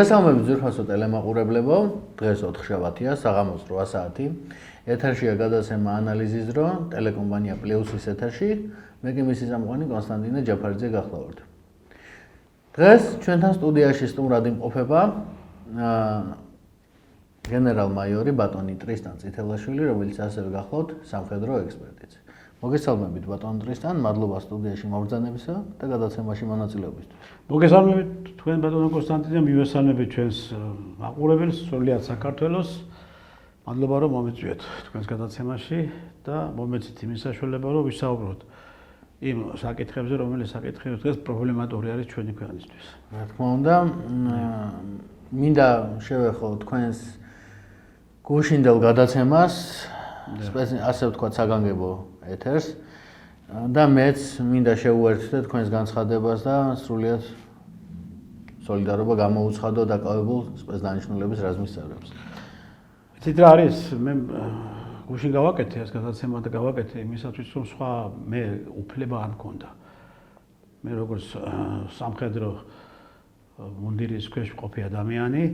მოგესალმებით ძვირფასო ტელემაყურებლებო, დღეს 4 შაბათია, საღამოს 8 საათი. ეთერშია გადაცემა ანალიზის დრო, ტელეკომპანია პლუსის ეთერში. მე კი მისი წამყვანი კონსტანტინე ჯაფარიძე გახლავართ. დღეს ჩვენთან სტუდიაში სტუმრად იმყოფება გენერალ-მაიორი ბატონი ტრისტან წითელაშვილი, რომელიც ასევე გახლავთ სამხედრო ექსპერტიც. მოგესალმებით ბატონ ტრისტან, მადლობა სტუდიაში მობრძანებისა და გადაცემაში მონაწილეობისთვის. მოგესალმებით თქვენ ბატონო კონსტანტინე, მივესალმებით ჩვენს მაყურებელს, სრულიად საქართველოს. მადლობა რომ მომიწვიეთ თქვენს გადაცემაში და მომეცით იმის საშუალება რომ ვისაუბროთ იმ საკითხებზე, რომელიც საკითხები დღეს პრობლემატური არის ჩვენი ქვეყნისთვის. რა თქმა უნდა, მინდა შევეხო თქვენს გუშინდელ გადაცემას, ასე ვთქვათ, საგანგებო ეთერს და მეც მინდა შევუერთდე თქვენს განცხადებას და სრულიად სოლიდარობა გამოუცხადო დაკავებულ სპეცდანიშნულების რაზმის წევრებს. იცით რა არის, მე გუშინ გავაკეთე ეს გადაცემა და გავაკეთე იმისათვის, რომ სხვა მე უფლება არ მქონდა. მე როგორც სამხედრო მუნდირის ქვეშ მყოფი ადამიანი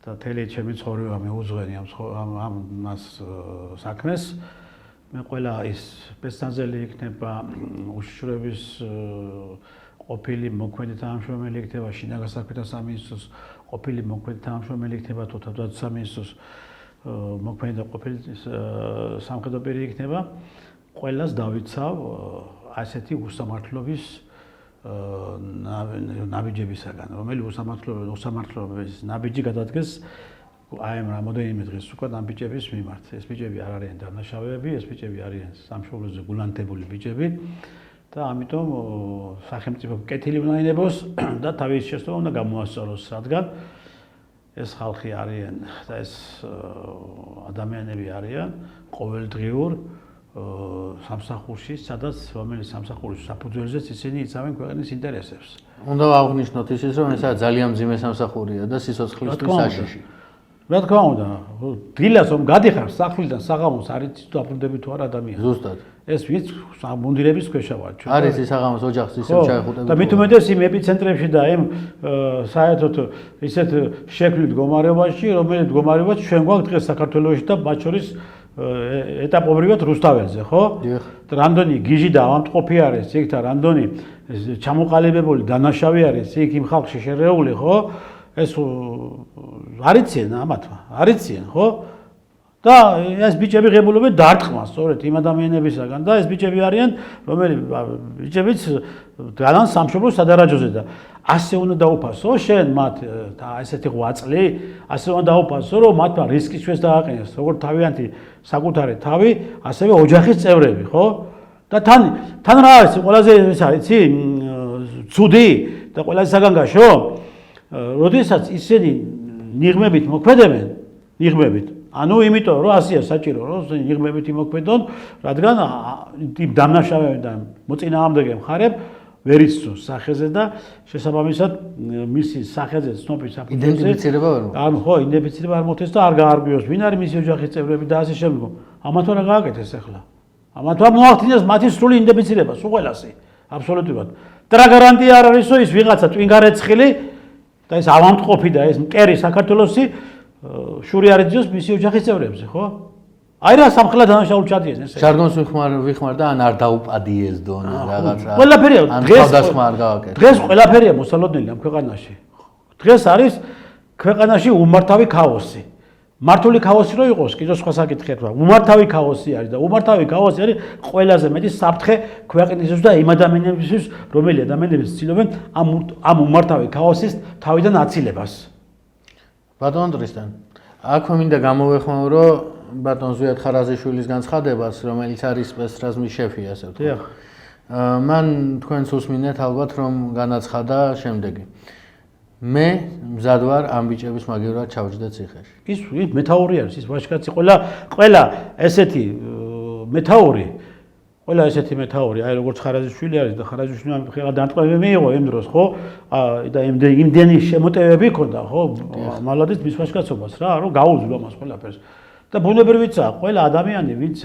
და თელი ჩემი ცხოვრება მეუძღვენი ამას საქმეს. მე ყველა ის სპეცნაზელი იქნება, უშიშროების ყოფილი მოქმედი თანამშრომელი იქნება, შინაგან საქმეთა სამინისტროს ყოფილი მოქმედი თანამშრომელი იქნება, თუ თავდაცვის სამინისტროს მოქმედი და ყოფილი სამხედრო პირი იქნება, ყველას დავიცავ ასეთი უსამართლობის ნაბიჯებისაგან, რომელიც უსამართლობის ნაბიჯი გადადგეს აი ამ რამოდენიმე დღეს უკვე ამ ბიჭების მიმართ. ეს ბიჭები არ არიან დანაშაუები, ეს ბიჭები არიან სამშობლოზე გულანთებული ბიჭები და ამიტომ სახელმწიფო კეთილი უნდა ინებოს და თავის შესწავლა უნდა გამოასწოროს, რადგან ეს ხალხი არიან და ეს ადამიანები არიან ყოველდღიურ სამსახურში, სადაც რომელიც სამსახურის საფუძველზეც ისინი იცავენ ქვეყნის ინტერესებს. უნდა აღვნიშნოთ ისიც, რომ ესაა ძალიან მძიმე სამსახურია და სიცოცხლისთვის საშიში. რა თქმა უნდა, დილას რომ გადიხარ სახლიდან საღამოს არ იცით დაბრუნდები თუ არა ადამიანი. ზუსტად. ეს ვინც მუნდირების ქვეშა ვარ. არის ის საღამოს ოჯახს ისევ ჩაეხუტები. და მით უმეტეს იმ ეპიცენტრებში და იმ საერთოდ ისეთ შექმნილ მდგომარეობაში, რომელიც მდგომარეობაც ჩვენ გვაქვს დღეს საქართველოში და მათ შორის ეტაპობრივად რუსთაველზე, ხო? დიახ. რამდენი გიჟი და ავადმყოფი არის, იქ და რამდენი ჩამოყალიბებული დანაშავე არის, იქ იმ ხალხში შერეული, ხო? ეს არიციან ამათმა, არიციან, ხო? და ეს ბიჭები ღებულობენ დარტყმას, სწორედ იმ ადამიანებისაგან და ეს ბიჭები არიან, რომელი ბიჭებიც ძალიან სამშობლოს სადარაჯოზე და ასე უნდა დაუფასო შენ მათ და ესეთი ღვაწლი, ასე უნდა დაუფასო, რომ მათმა რისკის ჩვენს დააყენეს, როგორც თავიანთი საკუთარი თავი, ასევე ოჯახის წევრები, ხო? და თან რა არის ყველაზე ის არის, იცი? ცუდი და ყველაზე საგანგაშო როდესაც ისინი ნიღმებით მოქმედებენ, ნიღმებით. ანუ იმიტომ რომ ასია საჭირო რომ ნიღმებით იმოქმედონ, რადგან იმ დამნაშავეებიდან მოწინააღმდეგე მხარებ ვერ იცნობს სახეზე და შესაბამისად მისი სახეზე ცნობის საფუძველზე იდენტიფიცირება ვერ მოხდეს. ანუ ხო, იდენტიფიცირება არ მოხდეს და არ გაარღვიოს, ვინ არის მისი ოჯახის წევრები და ასე შემდგომ. ამათო რა გააკეთეს ახლა? ამათო მოახდინეს მათი სრული იდენტიფიცირება, სულ ყველასი, აბსოლუტურად. და რა გარანტია არ არის, რომ ის ვიღაცა ტვინგარეცხილი და ეს ავადმყოფი და ეს მტერი საქართველოსი შური არ ეძიოს მისი ოჯახის წევრებზე, ხო? აი რა სამხლა დანაშაული ჩადიეს ესე. ჟარგონს ვიხმარ და ან არ დაუპადიეს დონა რაღაცა. ყველაფერია დღესდასხმა არ გააკეთე. დღეს ყველაფერია მოსალოდნელი ამ ქვეყანაში. დღეს არის ქვეყანაში უმართავი ქაოსი. მართული ქაოსი რო იყოს, კიდევ სხვა საკითხი რა. უმართავი ქაოსი არის და უმართავი ქაოსი არის ყველაზე მეტი საფრთხე ქვეყნისთვის და იმ ადამიანებისთვის, რომელი ადამიანები ცდილობენ ამ უმართავი ქაოსის თავიდან აცილებას. ბატონ ტრისტან, აქვე მინდა გამოვეხმაურო ბატონ ზვიად ხარაზიშვილის განცხადებას, რომელიც არის სპეცრაზმის შეფი, ასე ვთქვათ. დიახ. მან თქვენს უსმინეთ ალბათ რომ განაცხადა შემდეგი. მე მზად ვარ ამ ბიჭების მაგივრად ჩავჯდე ციხეში. ის მეთაური არის, ის ვაჟკაცი, ყველა ესეთი მეთაური, ყველა ესეთი მეთაური, აი როგორც ხარაზიშვილი არის და ხარაზიშვილმა ხელა დანტყმები მიიღო იმ დროს, ხო? და იმდენი შემოტევები ჰქონდა, ხო? მალადით მის ვაჟკაცობას რა, რომ გაუძლო მას ყველაფერს. და ბუნებრივიცაა, ყველა ადამიანი, ვინც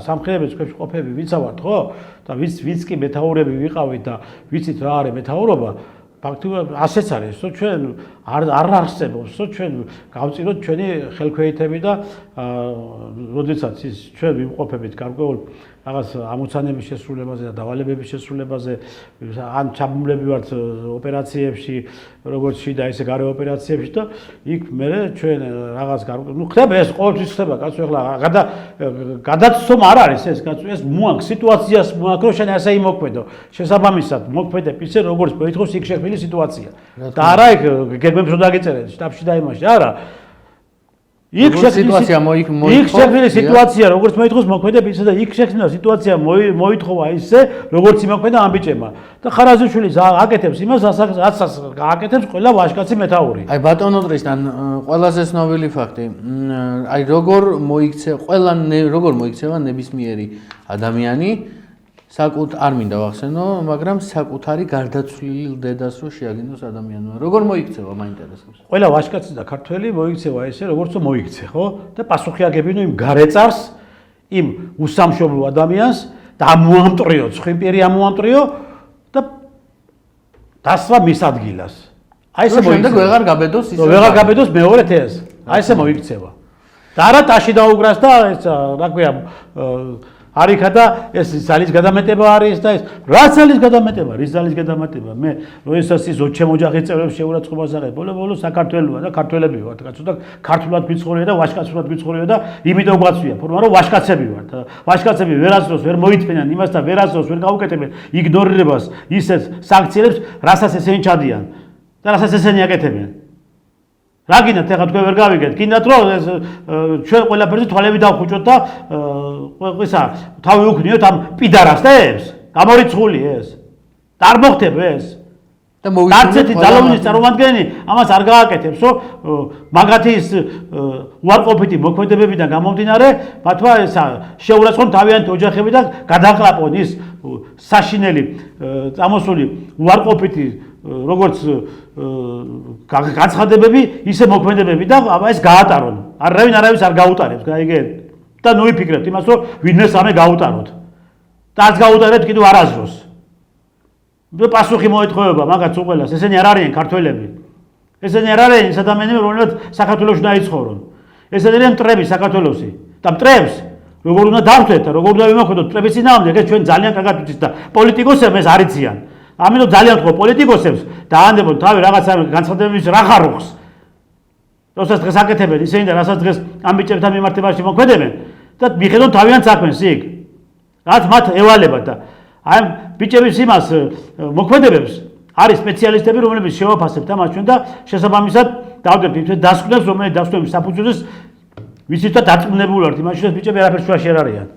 სამხედროების ქვეშ ყოფები, ვინცა ვართ, ხო? და ვინც კი მეთაურები ვიყავით და ვიცით რა არის მეთაურობა, ფაქტობრივად ასეც არის, რომ ჩვენ არ არსებობს, რომ ჩვენ გავწიროთ ჩვენი ხელქვეითები და როდესაც ის ჩვენ ვიმყოფებით გარკვეულ რაღაც ამოცანების შესრულებაზე და დავალებების შესრულებაზე, ან ჩაბმულები ვართ ოპერაციებში, როგორც შიდა ისე გარე ოპერაციებში და იქ მე ჩვენ რაღაც ხდება ეს ყოველთვის ხდება, კაცო, ეხლა გადაცომა არ არის ეს, კაცო, ეს მოაქვს სიტუაციას მოაქვს, რომ შენ ასე იმოქმედო. შესაბამისად, მოქმედებ ისე, როგორც მოითხოვს იქ შექმნილი სიტუაცია. და არა იქ გეგმებს რო დაგეწერეთ შტაბში და იმაში, არა. იქ შექმნილი სიტუაცია, როგორც მოითხოვს მოქმედებ ისე და იქ შექმნილი სიტუაცია მოითხოვა ისე, როგორც იმოქმედა ამ ბიჭებმა. და ხარაზიშვილი აკეთებს იმას, რაც აკეთებს ყველა ვაჟკაცი მეთაური. აი ბატონო ტრისტან, ყველაზე ცნობილი ფაქტი. აი როგორ მოიქცევა ნებისმიერი ადამიანი არ მინდა ვახსენო, მაგრამ საკუთარი გარდაცვლილი დედას რო შეაგინოს ადამიანმა. როგორ მოიქცევა, მაინტერესებს. ყველა ვაჟკაცი და ქართველი მოიქცევა ესე, როგორც მოიქცე, ხო? და პასუხი აგებინო იმ გარეწარს, იმ უსამშობლო ადამიანს და ამოამტრიო, ცხიმპირი ამოამტრიო და დასვა მის ადგილას. აი ესე მოიქცევა. შემდეგ ვეღარ გაბედოს ისე. ვეღარ გაბედოს მეორედ ეს. აი ესე მოიქცევა. და არა ტაში დაუგრას და ეს რა ქვია არიქა და ეს ზალის გადამეტება არის და ეს რა ზალის გადამეტება, რის ზალის გადამეტება? მე როდესაც ის ოჩემ ოჯახის წევრებს შეურაცხყოფას აღებ, ბოლო საქართველოა და ქართველები ვართ, კაცო და ქართულად ვიცხოვრია და ვაჟკაცურად ვიცხოვრია და იმიტომ გვაცვია ფორმა რომ ვაჟკაცები ვართ. ვაჟკაცები ვერასდროს ვერ მოიწმენან იმას და ვერასდროს ვერ გაუკეთებენ იგნორირებას ისეთ სანქციებს, რასაც ესენი ჩადიან და რასაც ესენი აკეთებენ. რა გინდათ ეხლა თქვენ ვერ გავიგეთ? გინდათ რომ ჩვენ ყველაფერზე თვალები დავხუჭოთ და ისა თავი უქნიოთ ამ პიდარასტებს? გამორიცხული ეს. და არ მოხდება ეს. და მოვიცნეთ ძალოვნის წარმომადგენელი ამას არ გააკეთებს, რომ მაგათი ის უარყოფითი მოქმედებებიდან გამომდინარე, მათმა ესა შეურაცხყოფენ თავიანთი ოჯახები და გადაყლაპონ ის საშინელი წამოსული უარყოფითი როგორც განცხადებები, ისე მოქმედებები და ეს გაატარონ. არავის არ გაუტარებს, გაიგეთ? და ნუ იფიქრებთ იმას, რომ ვინმე სამე გაუტაროთ. და არც გაუტარებთ კიდევ არასდროს. პასუხი მოეთხოვება მაგაც უყველას, ესენი არ არიან ქართველები. ესენი არ არიან ის ადამიანები, რომლებიც საქართველოში დაიცხოვრონ. ესენი არიან მტრები საქართველოში. და მტრებს როგორ უნდა დავთვეთ და როგორ უნდა ვიმოქმედოთ მტრების წინააღმდეგ, ეს ჩვენ ძალიან კარგად ვიცით და პოლიტიკოსები ეს არ იციან. ამიტომ ძალიან თქო პოლიტიკოსებს დაანდებონ თავი რაღაცა განცხადებების რა ხარობს. როდესაც დღეს აკეთებენ ისინი და რასაც დღეს ამ ბიჭებთან მიმართებაში მოქმედებენ და მიხედონ თავიანთ საქმეს იქ. რაც მათ ევალება და აი ბიჭების იმას მოქმედებებს არის სპეციალისტები, რომლებიც შევაფასებთ ამას ჩვენ და შესაბამისად დავდებთ იმ დასკვნებს, რომელიც დასკვნების საფუძველზე ვიცით და დაწუნებული ვართ იმაში, რომ ბიჭები არაფერს შუაში არ არიან.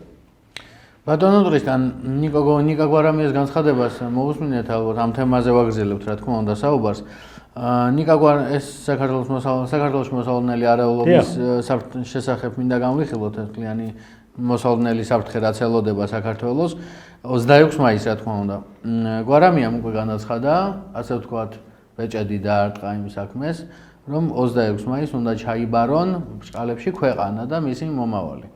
ბატონო ტრისტან, ნიკა გვარამიას განცხადებას მოვუსმინეთ ალბათ ამ თემაზე ვაგრძელებთ, რა თქმა უნდა, საუბარს. ნიკა ეს საქართველოს მოსალოდნელი არეულობის შესახებ მინდა განვიხილოთ, ერთლიანი მოსალოდნელი საფრთხე რაც ელოდება საქართველოს 26 მაისს, რა თქმა უნდა. გვარამიამ უკვე განაცხადა, ასე ვთქვათ, ბეჭედი დაარტყა იმ საქმეს, რომ 26 მაისს უნდა ჩაიბარონ ბრჭყალებში ქვეყანა და მისი მომავალი.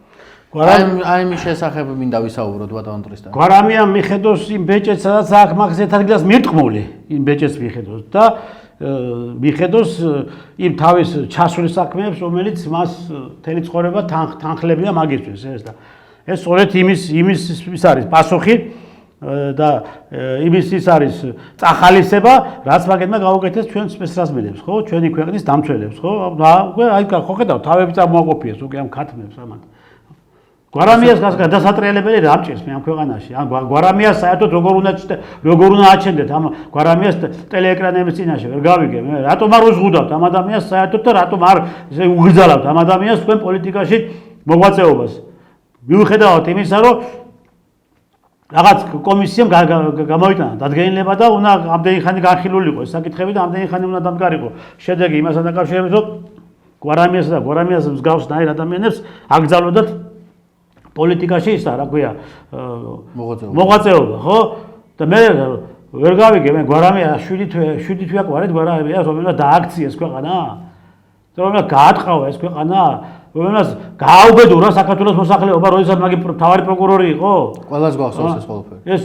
აი მის შესახებ მინდა ვისაუბროთ ბატონო ტრისტან. გვარამიამ მიხედოს იმ ბეჭედს, სადაც აქ მაგას ერთ ადგილას მირტყმული, იმ ბეჭედს მიხედოს და მიხედოს იმ თავის ჩასული საქმეებს, რომელიც მას მთელი ცხოვრება თანხლებია მაგისთვის ეს და ეს სწორედ იმის ის არის პასუხი და იმის ის არის წახალისება, რაც მაგეთმა გაუკეთეს ჩვენ სპეცრაზმელებს, ხო, ჩვენი ქვეყნის დამცველებს, ხო? უკვე აი ხო ხედავთ, თავები წამოაკოფიეს უკვე ამ ქათმებს ამათ. გვარამიას გადასატრიალებელი რა მჭირს მე ამ ქვეყანაში? გვარამიას საერთოდ როგორ უნდა აჩენდეთ ამ გვარამიას ტელეეკრანების წინაშე, ვერ გავიგე მე. რატომ არ უზღუდავთ ამ ადამიანს საერთოდ და რატომ არ უგრძალებთ ამ ადამიანს თქვენ პოლიტიკაში მოღვაწეობას? მიუხედავად იმისა, რომ რაღაც კომისიამ გამოიტანა დადგენილება და უნდა ამდენი ხანი განხილულიყო ეს საკითხები და ამდენი ხანი უნდა დამდგარიყო. შედეგი იმასთან დაკავშირებით, რომ გვარამიას და გვარამიას მსგავს ნაირ ადამიანებს აკრძალვდათ პოლიტიკაში ისა, რა ქვია, მოღვაწეობა, ხო? და მე ვერ გავიგე, მე გვარამია 7 თვე აკვარეთ გვარამია, რომელმაც დააქციეს ქვეყანა. რომელმაც გაატყავა ეს ქვეყანა რომელსაც გააუბედურა საქართველოს მოსახლეობა, როდესაც მაგი თავარი პროკურორი იყო? ყველას გვახსოვს ეს ყველაფერი. ეს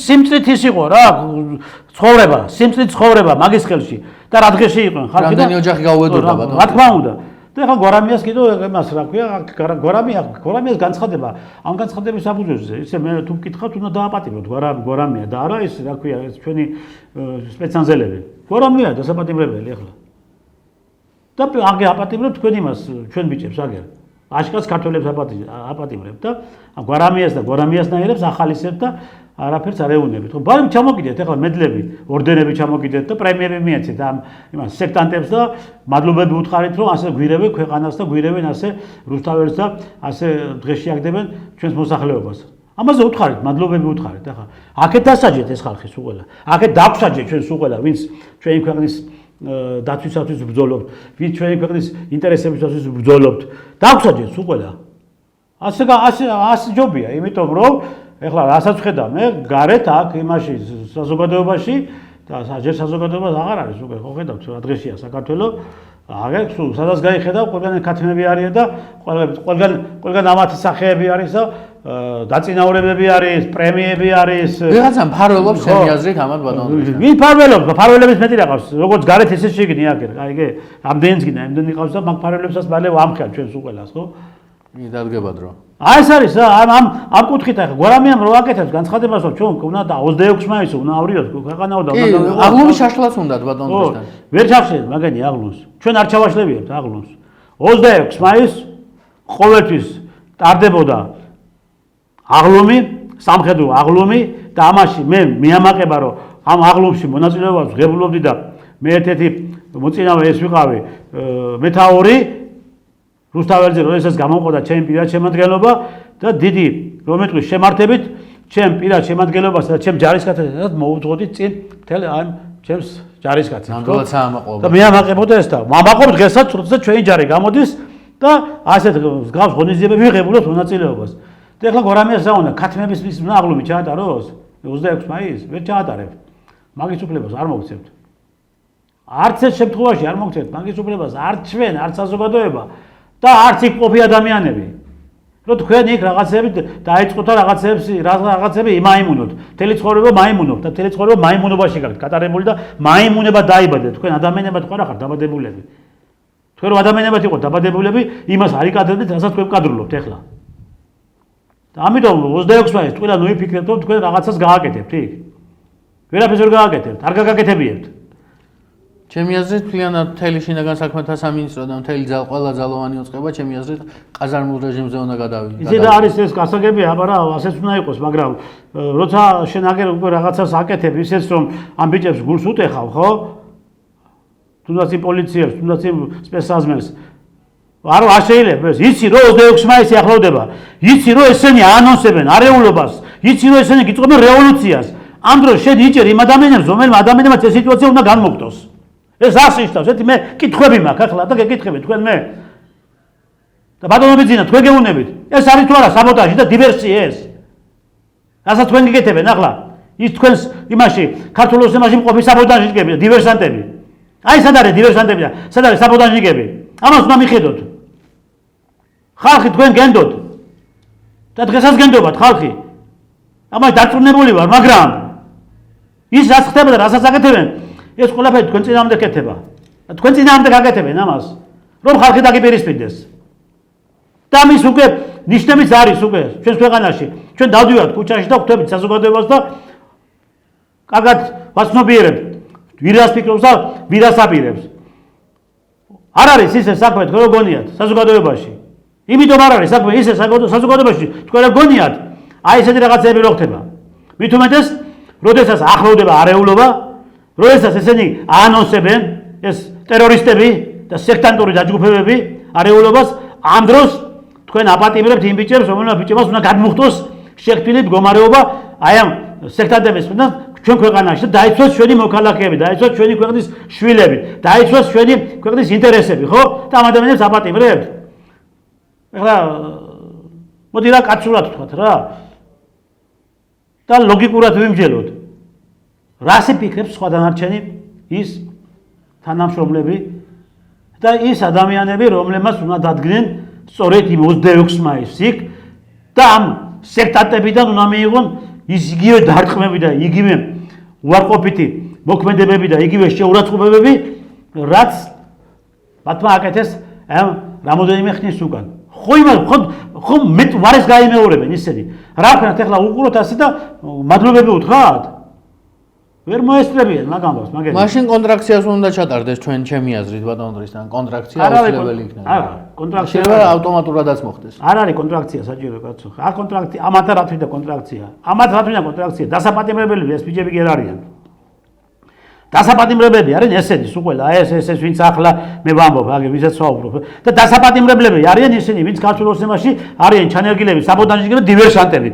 სიმწრით ის იყო რა, ცხოვრება, სიმწრით ცხოვრება მაგის ხელში და რა დღეში იყვნენ ხალხი და რამდენი ოჯახი გაუვედურდა ბატონო. რა თქმა უნდა. და ეხლა გვარამიას კიდევ იმას რა ქვია, გვარამიას განცხადება, ამ განცხადების საფუძველზე, ისე მე თუ მკითხავთ, უნდა დააპატიმროთ გვარამია და არა ის რა ქვია, ეს ჩვენი სპეცსანზელები. გვარამია დასაპატიმრებელი ეხლა. და აგე აპატიმრებთ თქვენ იმას, ჩვენ ბიჭებს აგერ. აშკარად ქართველებს აპატიმრებთ და გვარამიას და გვარამიასნაირებს ახალისებთ და არაფერს არ ეუნებით. ხო, ბარემ ჩამოგიდეთ ეხლა მედლები, ორდენები ჩამოგიდეთ და პრემიები მიეცეთ ამ იმას სექტანტებს და მადლობები უთხარით, რომ ასე გვირევენ ქვეყანას და გვირევენ ასე რუსთაველს და ასე დღეში აგდებენ ჩვენს მოსახლეობას. ამაზე უთხარით, მადლობები უთხარით. ახლა აქეთ დასაჯეთ ეს ხალხი სულ ყველა. აქეთ დაგვსაჯეთ ჩვენ სულ ყველა, ვინც ჩვენი ქვეყნის დაცვისათვის ბრძოლობთ, ვინც ჩვენი ქვეყნის ინტერესებისათვის ბრძოლობთ. დაგვსაჯეთ სულ ყველა. ასე ჯობია, იმიტომ რომ ეხლა რასაც ხედავ მე გარეთ აქ იმაში საზოგადოებაში და ჯერ საზოგადოებას აღარ არის უკვე ხო ხედავთ რა დღეშია საქართველოს აგერ სულ სადაც გაიხედავ ყველგან ქათმები არიან და ყველგან ამათი სახეები არის და დაწინაურებები არის პრემიები არის ვიღაცა მფარველობს ჩემი აზრით ამათ ბატონო ვინ მფარველობს მფარველების მეტი რაღაც როგორც გარეთ ესე შეგინი აგერ კაიგე ამდენიც გინდა ამდენი ყავს და მაგ მფარველებსაც მალე ვამხელთ ჩვენ სულ ყველას ხო დადგება დრო. აი ეს არის ამ კუთხით ახლა გვარამიამ რო აკეთებს განცხადებას რომ ჩვენ უნდა და 26 მაისს უნდა ავრიოთ ქვეყანაო და უნდა აღლუმის შაშლაც უნდათ ბატონებთან. ვერ ჩახშეთ მაგანი აღლუმს. ჩვენ არ ჩავაშლებიებთ აღლუმს. 26 მაისს ყოველთვის ტარდებოდა აღლუმი, სამხედრო აღლუმი და ამაში მე მიამაყება რომ ამ აღლუმში მონაწილეობას ღებულობდი და მე ერთ-ერთი მოწინავე ეს ვიყავი მეთაური რუსთაველზე როდესაც გამოყოდა ჩემი პირად შემადგენლობა და დიდი რომეთყვის შემართებით ჩემ პირად შემადგენლობას და ჩემ ჯარისკაცებს მოუძღოდი წინ მთელ ამ ჩემს ჯარისკაცებს. ნამდვილად საამაყობა. და მე ამაყებოდა ეს და ამაყობ დღესაც როდესაც ჩვენი ჯარი გამოდის და ასეთ გავს ღონისძიებები ვიღებულობთ მონაწილეობას. და ეხლა გვარამიას რა უნდა ქათმების მის უნდა აღლუმი ჩაატაროს 26 მაისს ვერ ჩაატარებთ. მაგის უფლებას არ მოგცემთ. არც ეს შემთხვევაში არ მოგცემთ მაგის უფლებას არც ჩვენ არც საზოგადოება და არც იქ ყოფი ადამიანები. რომ თქვენ იქ რაღაცები დაიწყოთ და რაღაცები იმაიმუნოთ. მთელი ცხოვრება მაიმუნობთ და მთელი ცხოვრება მაიმუნობაში გაქვთ გატარებული და მაიმუნება დაიბადეთ. თქვენ ადამიანებად ხარ ახარ დაბადებულები. თქვენ რომ ადამიანებად იყოთ დაბადებულები, იმას არ იკადრებდით, რასაც თქვენ ვკადრულობთ ეხლა. და ამიტომ 26 მაისს თქვენ ანუ იფიქრებთ, რომ თქვენ რაღაცას გააკეთებთ იქ. ვერაფერს ვერ გააკეთებთ, არ გაგაკეთებიებთ. ჩემი აზრით მთლიანად მთელი შინაგან საქმეთა სამინისტრო და მთელი ყველა ძალოვანი უწყება ჩემი აზრით ყაზარმულ რეჟიმზე უნდა გადავიდეს. ისე და არის ეს გასაგებია, აბარა ასეც უნდა იყოს, მაგრამ როცა შენ აგერ უკვე რაღაცას აკეთებ, ისეც რომ ამ ბიჭებს გულს უტეხავ, ხო? თუნდაც იმ პოლიციებს, თუნდაც იმ სპეცსაზმელს არ შეიძლება ეს. იცი რომ 26 მაისი ახლოვდება. იცი რომ ესენი აანონსებენ არეულობას. იცი რომ ესენი გიწყობენ რევოლუციას. ამ დროს შენ იჭერ იმ ადამიანებს, რომელმა ადამიანებმა ეს სიტუაცია უნდა განმოგდოს. ეს ასიშტავს, ეთი მე კითხვები მაქვს ახლა და გეკითხებით თქვენ მე. და ბატონო ბიძინა, თქვენ გეუბნებით, ეს არის თუ არა საბოტაჟი და დივერსია ეს. რასაც თქვენ გეკეთებენ ახლა, ის თქვენს იმაში ქართულოს იმაში მყოფი საბოტაჟიკები და დივერსანტები. აი სად არის დივერსანტები და სად არის საბოტაჟიკები? ამას უნდა მიხედოთ. ხალხი თქვენ გენდოთ. და დღესაც გენდობათ ხალხი. ამას დარწმუნებული ვარ, მაგრამ ის რაც ხდება და რასაც აკეთებენ ეს ყველაფერი თქვენ წინააღმდეგ კეთება. თქვენ წინააღმდეგ გაკეთებენ ამას, რომ ხალხი დაგიპირისპირდეს. და მის უკვე ნიშნებიც არის უკვე ჩვენს ქვეყანაში. ჩვენ დავდივართ ქუჩაში და ხვდებით საზოგადოებას და კარგად ვაცნობიერებთ ვირას ფიქრობს და ვირას აპირებს. არ არის ისე საქმე თქვენ რო გონიათ საზოგადოებაში. იმიტომ არ არის საქმე ისე საზოგადოებაში თქვენ რო გონიათ, აი ესეთი რაღაცები რო ხდება. მით უმეტეს, როდესაც ახლოვდება არეულობა, როდესაც ესენი აანონსებენ ეს ტერორისტები და სექტანტური დაჯგუფებები არეულობას, ამ დროს თქვენ აპატიმრებთ იმ ბიჭებს, რომელსაც უნდა გადმოხტოს შექმნილი მდგომარეობა აი ამ სექტანტების მხრიდან ჩვენ ქვეყანაში და დაიცვას ჩვენი მოქალაქეები, დაიცვას ჩვენი ქვეყნის შვილები, დაიცვას ჩვენი ქვეყნის ინტერესები, ხო? და ამ ადამიანებს აპატიმრებთ. ეხლა მოდი რა კაცურად ვთქვათ რა. და ლოგიკურად ვიმჯელოთ. რას იფიქრებს სხვა დანარჩენი ის თანამშრომლები და ის ადამიანები, რომლებმაც უნდა დადგნენ სწორედ იმ 26 მაისს იქ და ამ სექტანტებიდან უნდა მიიღონ ის იგივე დარტყმები და იგივე უარყოფითი მოქმედებები და იგივე შეურაცხყოფებები, რაც მათმა აკეთეს ამ რამოდენიმე ხნის უკან. ხო მეტ ვარეს გაიმეორებენ ისინი. რა ვქნათ ახლა უყუროთ ასე და მადლობები უთხრათ? ვერ მოესწრებიან მაგამბავს, მაგერი. მაშინ კონტრაქციას უნდა ჩატარდეს ჩვენ ჩემი აზრით ბატონ დრისთან. კონტრაქცია აუცილებელი იქნება. არა, კონტრაქცია შეიძლება ავტომატურადაც მოხდეს. არ არის კონტრაქცია საჭირო კაცო. არ კონტრაქცია, ამათა რა თვიდა კონტრაქცია. ამათ რა თვიდა კონტრაქცია. დასაპატიმრებელი ეს ბიჭები კი არ არიან. დასაპატიმრებები არიან ესენი სულ ყველა, ეს ვინც ახლა მე ვამბობ, აგერ ვისაც ვაუბრობ. და დასაპატიმრებლები არიან ისინი, ვინც ქართულ ოცნებაში არიან ჩანერგილები, საბოტაჟისტები და დივერსანტები.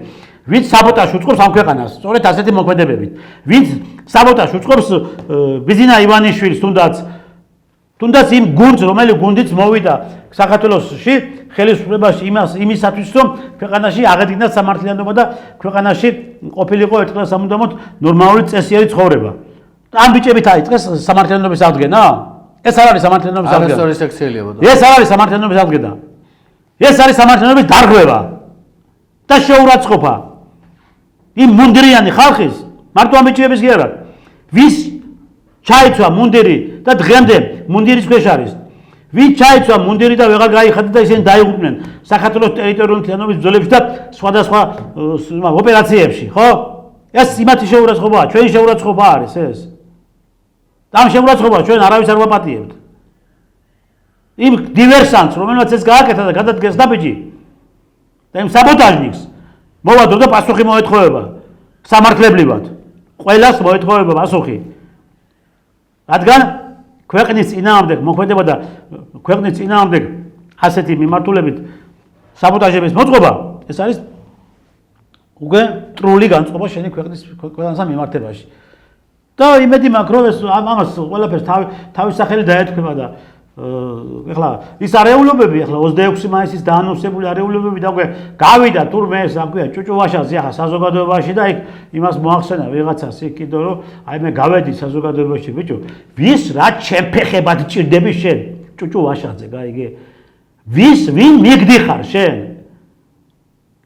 ვინც საბოტაჟს უწყობს ამ ქვეყანას, სწორედ ასეთი მოქმედებებით. ვინც საბოტაჟს უწყობს ბიზინა ივანიშვილს თუნდაც იმ გუნდს, რომელიც გუნდიც მოვიდა საქართველოსში ხელისუფლებაში იმისათვის, რომ ქვეყანაში აღედგინათ სამართლიანობა და ქვეყანაში ყოფილიყო ერთხელ სამუდამოდ ნორმალური წესიერი ცხოვრება. ამ ბიჭებით აიწყეს სამართლიანობის აღდგენა? ეს არ არის სამართლიანობის აღდგენა. არასწორი სექციელია ბატონო. ეს არ არის სამართლიანობის აღდგენა. ეს არის სამართლიანობის დარღვევა და შეურაცხყოფა. იმ მუნდირიანი ხალხის, მარტო ამ ბიჭების კი არა, ვის ჩაიცვა მუნდირი და დღემდე მუნდირის ქვეშ არის. ვინ ჩაიცვა მუნდირი და ვეღარ გაიხადა და ისინი დაიღუპნენ საქართველოს ტერიტორიული მთლიანობის ბრძოლებში და სხვადასხვა ოპერაციებში, ხო? ეს იმათი შეურაცხყოფაა, ჩვენი შეურაცხყოფა არის ეს. ამ შეურაცხყოფას ჩვენ არავის არ ვაპატიებთ. იმ დივერსანტს, რომელმაც ეს გააკეთა და გადადგეს დაბიჯი და იმ საბოტაჟნიკს მოვადო და პასუხი მოეთხოვება სამართლებრივად. ყველას მოეთხოვება პასუხი. რადგან ქვეყნის წინააღმდეგ მოქმედება და ქვეყნის წინააღმდეგ ასეთი მიმართულებით საბოტაჟების მოწყობა, ეს არის უკვე ტრული განწყობა შენი ქვეყნის ქვეყანასა მიმართებაში. და იმედი მაქვს, რომ ეს ამას ყველაფერს თავის სახელი დაეთქვება და ეხლა ის არეულობები, ეხლა 26 მაისის დაანონსებული არეულობები და უკვე გავიდა თურმე ეს ამქვია ჭუჭუვაშაზე ახლა საზოგადოებაში და იქ იმას მოახსენა ვიღაცას იქ კიდე რომ აი მე გავედი საზოგადოებაში ბიჭო, ვის რა ჩემფეხებად ჭირდები შენ ჭუჭუვაშაზე, გაიგე? ვინ მიგდიხარ შენ?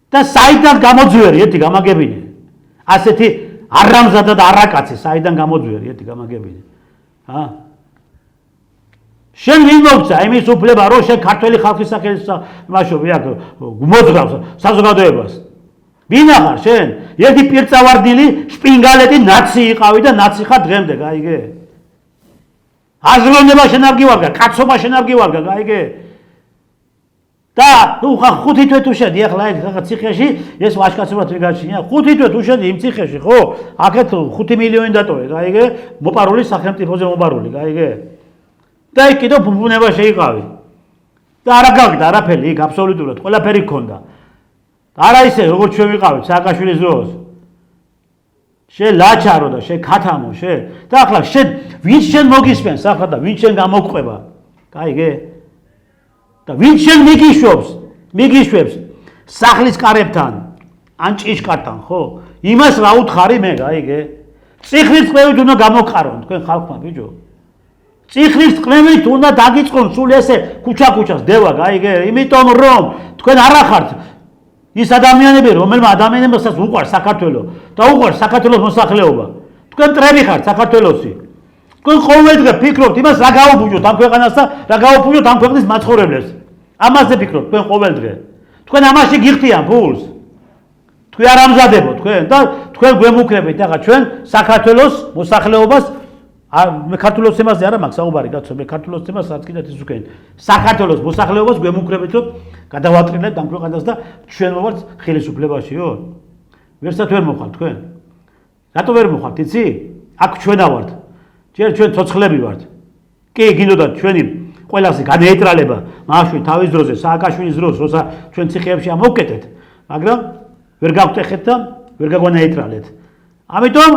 და საიდან გამოძვერი ერთი გამაგებინე. ასეთი არამზადა და არაკაცი საიდან გამოძვერი ერთი გამაგებინე. შენ ვინ მოგცა იმის უფლება რომ შენ ქართველი ხალხის სახელის მაშობი აქ მოძრავს საზოგადოებას. ვინ ახარ შენ? ერთი პირწავარდილი შპინგალეტი ნაცი იყავი და ნაცი ხარ დღემდე, გაიგე? აზროვნება შენ არ გივარგა, კაცობა შენ არ გივარგა, გაიგე? და ნუ ხა 5 თვე თუ შედი ახლა ეს რაღაც ციხეში ეს ვაჟკაცებად ვიგაჩნია 5 თვე თუ შედი იმ ციხეში ხო აქეთ 5 მილიონი დატოვე გაიგე მოპარული სახელმწიფოზე მოპარული გაიგე და იქ კიდევ ბუბუნება შეიყავი და არა გაგდა არაფერი იქ აბსოლუტურად ყველაფერი გქონდა არა ისე როგორც ჩვენ ვიყავით სააკაშვილის დროს შენ ლაჩარო და შენ ქათამო შენ და ახლა შენ ვინ შენ მოგისმენს ახლა და ვინ შენ გამოგყვება გაიგე და ვინ შენ მიგიშვებს სახლის კარებთან ან ჭიშკართან ხო იმას რა უთხარი მე გაიგე ციხლის წყლებით უნდა გამოყარონ თქვენ ხალხმა ბიჭო ციხლის წყლებით უნდა დაგიწყონ სულ ესე ქუჩა-ქუჩას დევა გაიგე იმიტომ რომ თქვენ არ ახართ ის ადამიანები რომელმა ადამიანებსაც უყვარს საქართველო და უყვარს საქართველოს მოსახლეობა თქვენ მტრები ხართ საქართველოსი თქვენ ყოველდღე ფიქრობთ იმას რა გაუბუჯოთ ამ ქვეყანას და რა გაუბუჯოთ ამ ქვეყნის მაცხოვრებლებს ამაზე ფიქრობთ თქვენ ყოველდღე თქვენ ამაში გიხდიან ფულს თქვენ არ ამზადებო თქვენ და თქვენ გვემუქრებით ახლა ჩვენ საქართველოს მოსახლეობას მე ქართულოს თემაზე არა მაქვს საუბარი კაცო მე ქართულოს თემას რაც კიდეთ ის უკენ საქართველოს მოსახლეობას გვემუქრებით რომ გადავატრილებთ ამ ქვეყანას და ჩვენ მოვართ ხელისუფლებაშიო ვერსად ვერ მოხართ თქვენ რატო ვერ მოხართ იცი აქ ჩვენა ვართ ჯერ ჩვენ ცოცხლები ვართ კი გინდოდათ ჩვენი ყველასი განეეტრალება მაშინ თავის დროზე სააკაშვილის დროს როცა ჩვენ ციხეებში ამოვკეტეთ მაგრამ ვერ გავტეხეთ და ვერ გაგვანეეტრალეთ ამიტომ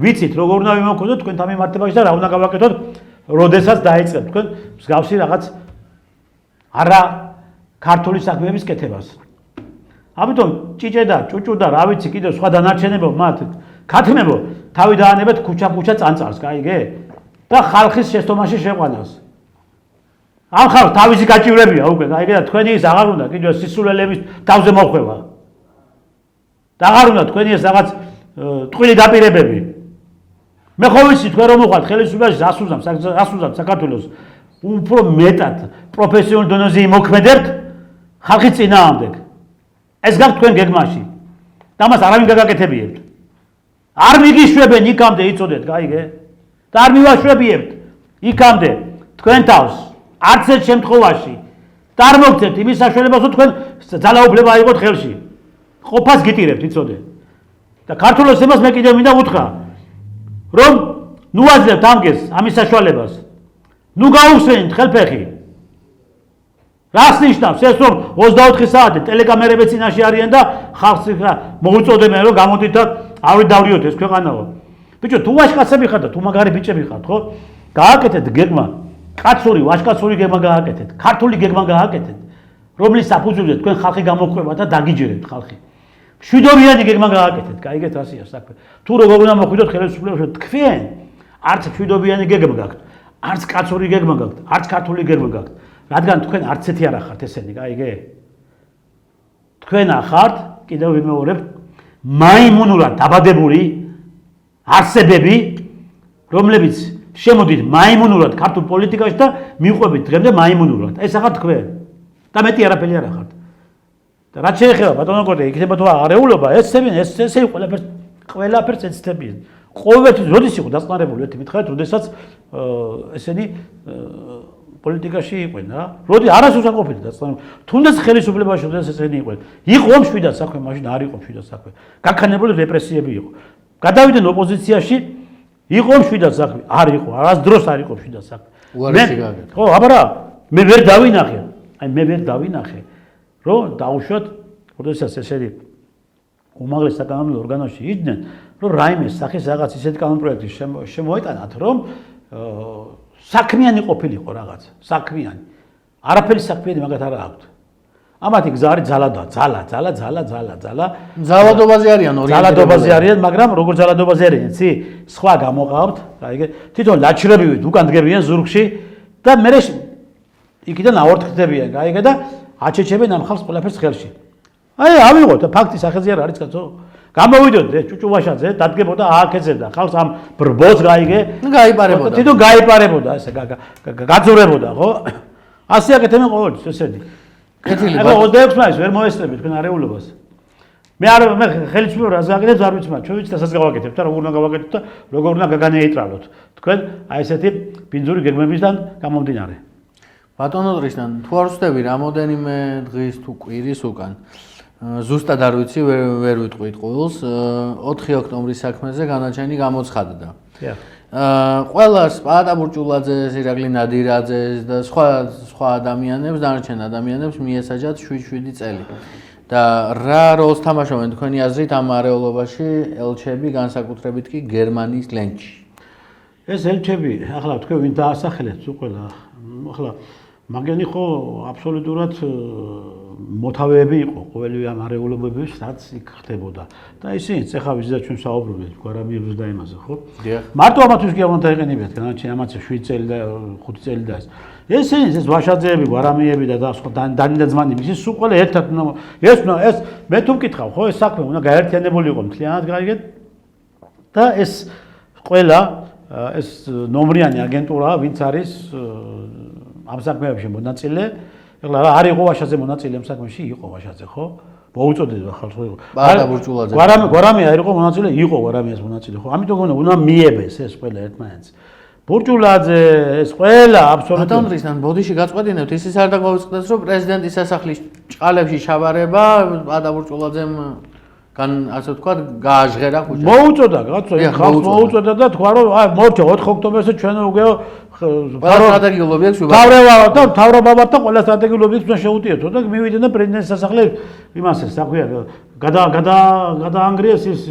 ვიცით როგორ უნდა ვიმოქმედოთ თქვენთან მიმართებაში და რა უნდა გავაკეთოთ როდესაც დაიწყებთ თქვენ მსგავსი რაღაც არა ქართული საქმეების კეთებას ამიტომ ჭიჭე და ჭუჭუ და რა ვიცი კიდევ სხვა დანარჩენებო მათ ქათმებო თავი დაანებეთ ქუჩა-ქუჩა წანწარს გაიგე და ხალხის შეცდომაში შეყვანას ამ ხალხს თავისი გაჭირებია უკვე, გაიგე და თქვენი ის აღარ უნდა კიდევ სისულელების თავზე მოხვევა. და აღარ უნდა თქვენი ეს რაღაც ტყვილი დაპირებები. მე ხო ვიცი თქვენ რომ მოხვალთ ხელისუფლებაში ასუზავთ საქართველოს უფრო მეტად პროფესიონალ დონეზე იმოქმედებთ ხალხის წინააღმდეგ. ეს გაქვთ თქვენ გეგმაში. და მას არავინ გაგაკეთებიებთ. არ მიგიშვებენ იქამდე იწოდეთ, გაიგე? და არ მივაშვებიებთ იქამდე თქვენ თავს არც ერთ შემთხვევაში და არ მოგცემთ იმის საშუალებას რომ თქვენ ძალაუფლება აიღოთ ხელში. ყოფას გიტირებთ, იცოდე. და ქართულ ოცნებას მე კიდევ მინდა უთხრა რომ ნუ აძლევთ ამგეს ამის საშუალებას. ნუ გაუხსენით ხელფეხი. რას ნიშნავს ეს რომ 24 საათი ტელეკამერები წინაშე არიან და ხალხს მოუწოდებენ რომ გამოდით და ავიდავრიოთ ეს ქვეყანაო. ბიჭო, თუ ვაჟკაცები ხართ და თუ მაგარი ბიჭები ხართ, ხო? გააკეთეთ გეგმა. კაცური, ვაჟკაცური გეგმა გააკეთეთ. ქართული გეგმა გააკეთეთ. რომლის საფუძველზე თქვენ ხალხი გამოყვება და დაგიჯერებთ ხალხი. მშვიდობიანი გეგმა გააკეთეთ, გაიგეთ ასია საქმე. თუ როგორ უნდა მოხვიდოთ ხელისუფლებაში, თქვენ არც მშვიდობიანი გეგმა გაქვთ, არც კაცური გეგმა გაქვთ, არც ქართული გეგმა გაქვთ. რადგან თქვენ არც ერთი არ ახართ ესენი, გაიგე? თქვენ ახართ, კიდევ ვიმეორებ, მაიმუნურად დაბადებული არსებები, რომლებიც შემოდით მაიმუნურად ქართულ პოლიტიკაში და მიყვებით დღემდე მაიმუნურად. ეს ახართ თქვენ. და მეტი არაფერი არ ახართ. და რაც შეეხება ბატონო კოტე, იქნება თუ არეულობა, ესე ყველაფერს ეცდებიან. ყოველთვის როდის იყო დაწყნარებული ერთი მითხარით, როდესაც ესენი პოლიტიკაში იყვნენ რა. როდი არასდროს არ ყოფილიყო დაწყნარებული. თუნდაც ხელისუფლებაში როდესაც ესენი იყვნენ. იყო მშვიდად საქმე, მაშინ არ იყო მშვიდად საქმე. გაქანებული რეპრესიები იყო. გადავიდნენ ოპოზიციაში, იყო მშვიდად საქმე, არ იყო, არასდროს არ იყო მშვიდად საქმე. უარესი გააკეთა. ხო, აბარა, მე ვერ დავინახე. მე ვერ დავინახე, რომ დაუშვათ, როდესაც ესენი უმაღლეს საკანონმდებლო ორგანოში იჯდნენ, რომ რაიმე სახის რაღაც ისეთი კანონპროექტი შემოეტანათ, რომ საქმიანი ყოფილიყო რაღაც, საქმიანი. არაფერი საქმიანი მაგათ არ აქვთ. ამათი გზა არის ძალა. ძალადობაზე არიან ორიენტირებული. ძალადობაზე არიან, მაგრამ როგორ ძალადობაზე არიან, იცი? სხვა გამოყავთ, გაიგე? თვითონ ლაჩრებივით უკან დგებიან ზურგში და მე იქიდან ავორთქდებიან, გაიგე და აჩეჩებენ ამ ხალხს ყველაფერს ხელში. აი, ავიღოთ, ფაქტი სახეზე არ არის კაცო. გამოვიდოთ ჭუჭუვაშაძე, დადგებოდა ააკეცე და ხალხს ამ ბრბოს გაიგე, გაიპარებოდა. თვითონ გაიპარებოდა, ესე გაძურებოდა, ხო? ასე აკეთებენ ყოველთვის ესენი. კეთილი. ეხლა 26 მაისს ვერ მოესწრებით თქვენ არეულობას. მე ხელისუფლებას გააკეთებ, არ ვიცი, მაგრამ ჩვენ ვიცით, რასაც გავაკეთებთ და როგორ უნდა გავაკეთოთ და როგორ უნდა გაგანეიტრალოთ. თქვენ აი ესეთი ბინძური გეგმებისგან გამომდინარე. ბატონო ტრისტან, თუ არ ვსწრები რამოდენიმე დღის თუ კვირის უკან ზუსტად არ ვიცი, ვერ ვიტყვით ყოველს 4 ოქტომბრის საქმეზე განაჩენი გამოცხადდა. ყველას პაატა ბურჭულაძეს, ირაკლი ნადირაძეს და სხვა ადამიანებს, დანარჩენ ადამიანებს მიესაჯათ 7 წელი. და რა როლს თამაშობენ თქვენი აზრით ამ არეულობაში ელჩები, განსაკუთრებით კი გერმანიის ლენჩი? ეს ელჩები, ახლა თქვენ ვინ დაასახელეთ უყველა, ახლა მაგენი ხო აბსოლუტურად მოთავეები იყო ყოველივე ამ არეულობების, რაც იქ ხდებოდა. და ისინიც ეხლა ვიზა ჩვენ საუბრობთ გვარამიებს და იმაზე, ხო? მარტო ამათთვის კი არ უნდა იყენებიათ, განაჩენი ამაც 7 წელი და 5 წელი და ესენიც ეს ვაშაძეები, გვარამიები და სხვა დანიდაძმანი, ისინი სულ ყველა ერთად ეს მე თუ მკითხავ, ხო, ეს საქმე უნდა გაერთიანებული იყო მთლიანად, გაიგეთ? და ეს ყველა ეს ნომრიანი აგენტურაა, ვინც არის ამ საქმეებში მონაწილე. ეხლა არ იყო ვაშაძე მონაწილე ამ საქმეში, იყო ვაშაძე, ხო? მოუწოდება ხალხს, ხო? პაატა ბურჭულაძე. გვარამია არ იყო მონაწილე, იყო გვარამიას მონაწილე, ხო? ამიტომ უნდა მიებეს ეს ყველა ერთმანეთს. ბურჭულაძე, ეს ყველა აბსოლუტურად. ბატონ ტრისტან, ბოდიში გაწყვეტინებთ, ისიც არ დაგვაუწყდეს, რომ პრეზიდენტის სასახლის ჭყალებში ჩაბარება პაატა ბურჭულაძემ ასე ვთქვათ, გააჟღერა ხუჭა. მოუწოდა, კაცო, ხალხს მოუწოდა და თქვა, რომ აი მორჩა 4 ოქტომბერზე ჩვენ უკვე სტრატეგიულ ობიექტს ვიბრძანებთ. მთავრობა ვართ და ყველა სტრატეგიულ ობიექტს უნდა შეუტიეთო და მივიდნენ პრეზიდენტის სასახლე იმასე, საქვია გადაანგრიეს ის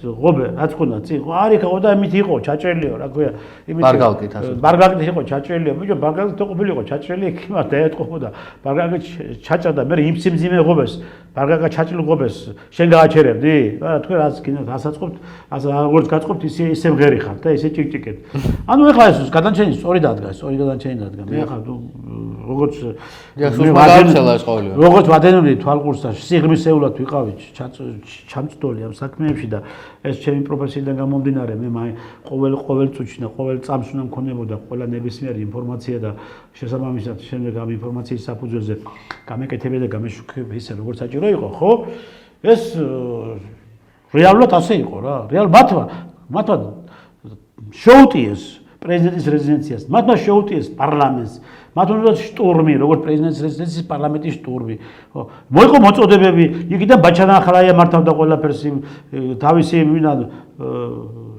ღობე, რაც ხონდა წინ. არ იქაო და იმით იყო ჩაჭრილიო, რა ქვია. იმით ბარგალკით ასე. ბარგალკით იყო ჩაჭრილიო. ბიჭო, ბარგალკით ყოფილიყო ჩაჭრილი, იქ იმას დაეთყობოდა. ბარგალკით ჩაჭრდა, მე იმ სიმძიმე ღობეს, ბარგალკა ჩაჭრილ ღობეს შენ გააჩერებდი? რა თქვენ რაც გინდათ, ასაწყობთ, ასე როგორც გაწყობთ, ისე მღერი ხართ და ისე ჭიკჭიკეთ. ანუ ეხლა ეს გადანჩენი სწორი დადგა, სწორი გადანჩენი დადგა. მე ახლა როგორც როგორც ვადენობდი თვალყურს და სიღრმისეულად ვიყავი ჩამწდოლი ამ საქმეებში და ეს ჩემი პროფესიიდან გამომდინარე მე ყოველ წუთში და ყოველ წამს უნდა მქონებოდა ყველა ნებისმიერი ინფორმაცია და შესაბამისად შემდეგ ამ ინფორმაციის საფუძველზე გამეკეთებია და გამეშუქება ისე როგორც საჭირო იყო, ხო? ეს რეალურად ასე იყო რა. მათმა შეუტიეს პრეზიდენტის რეზიდენციას, მათმა შეუტიეს პარლამენტს, მათ უნდა შტურმი, როგორც პრეზიდენტის რეზიდენციის პარლამენტის შტურმი. მოიყო მოწოდებები, იქიდან ბაჩანახალაია მართავდა ყველაფერს თავისი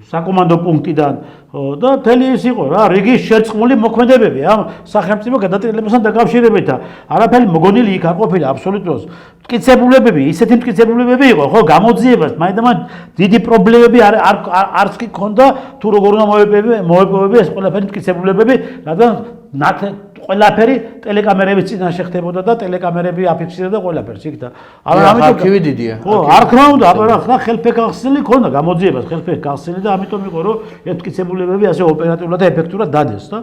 საკომანდო პუნქტიდან და მთელი ის იყო რა, რიგის შერწყმული მოქმედებები ამ სახელმწიფო გადატრიალებასთან დაკავშირებით და არაფერი მოგონილი იქ არ ყოფილა აბსოლუტურად. მტკიცებულებები, ისეთი მტკიცებულებები იყო, ხო, გამოძიებას, მაინდამაინც დიდი პრობლემები არც კი ქონდა თუ როგორ უნდა მოეპოვებები ეს ყველაფერი მტკიცებულებები, რადგან ყველაფერი ტელეკამერების წინაშე ხდებოდა და ტელეკამერები აფიქსირებდა ყველაფერს იქ და არქივი დიდია. ხო, არ თქმა უნდა, აბა ხელფე გახსნილი ქონდა გამოძიებას, ხელფე გახსნილი და ამიტომ იყო რომ ეს მტკიცებულებები ასე ოპერატიულად და ეფექტურად დადეს და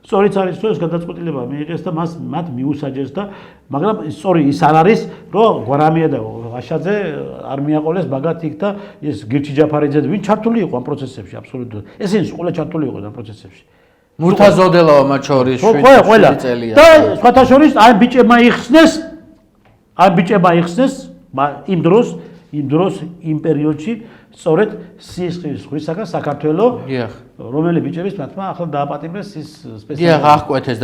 სწორიც არის რომ ეს გადაწყვეტილება მიიღეს და მათ მიუსაჯეს და მაგრამ სწორი ის არ არის რომ გვარამია და ვაშაძე არ მიაყოლეს მაგათ იქ და ეს გირჩი ჯაფარიძე ვინ ჩართული იყო ამ პროცესებში აბსოლუტურად ესენი ყველა ჩართული იყო ამ პროცესებში მურთაზოდელაო მათ შორის 7 წელია და სხვათა შორის აი ბიჭებმა იხსნეს იმ დროს იმ პერიოდში სწორედ სისხლის ხვისაგან საქართველოს რომელი ბიჭების მათმა ახლა დააპატიმრეს ის სპეციალური აღკვეთეს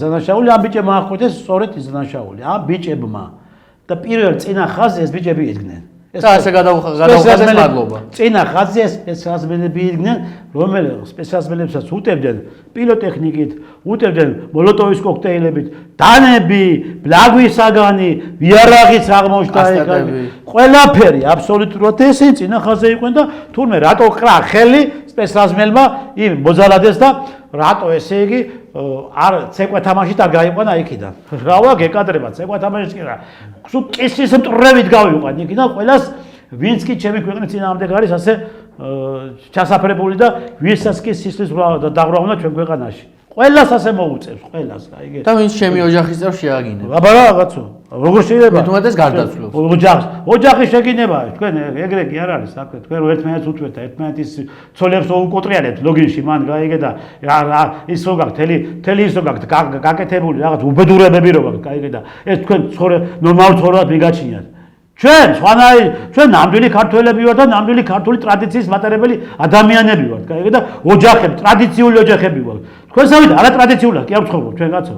დანაშაული ამ ბიჭებმა აღკვეთეს სწორედ ის დანაშაული ამ ბიჭებმა და პირველ წინა ხაზზე ეს ბიჭები იდგნენ და ასე გადაუხადეს მადლობა წინა ხაზზე სპეციალისტები იდგნენ რომელი სპეციალისტებსაც უტევდნენ პილოტექნიკით უტევდნენ მოლოტოვის კოქტეილებით დანები ბლაგვისაგანი ვიარაღიც აღმოჩნდა ყველაფერი აბსოლუტურად ესე წინა ხაზზე იყვნენ და თურმე რატო ყრა ხელი სპეციალისტებმა იმ მოძალადეს და რატო ესე იგი არ ცეკვა თამაშით არ გაიყვანა იქიდან. რავა გეკადრება ცეკვა თამაშით კი რა. სულ კისრის მტრევით გავიყვან იქიდან ყველას ვინც კი ჩემი ქვეყნის წინააღმდეგ არის ასე ჩასაფრებული და ვისაც კი სისხლის დაღვრა უნდა ჩვენ ქვეყანაში. ყველას ასე მოუწევს, ყველას, გაიგე. და ვინც ჩემი ოჯახის წევრ შეაგინებს. აბა რაღაცო. როგორ შეიძლება? თუმცა გარდაცვლობს. ოჯახი შეგინება, თქვენ ეგრე კი არ არის საქმე. თქვენ ერთმანეთს უთვეთ და ერთმანეთის ცოლებს უუკოტრიალებთ ლოგინში, მან გაიგე და ის რო გაქვთ, თელი ის რო გაქვთ, გაკეთებული რაღაც უბედურებები რო გაქვთ, გაიგე და ეს თქვენ ნორმალურ ცხოვრებას მიგაჩნიათ. ჩვენ ნამდვილი ქართველები ვართ და ნამდვილი ქართული ტრადიციის მატარებელი ადამიანები ვართ, გაიგე და ოჯახები, ტრადიციული ოჯახები ვართ. თქვენსავით არა ტრადიციულად კი არ ვცხოვრობთ ჩვენ კაცო.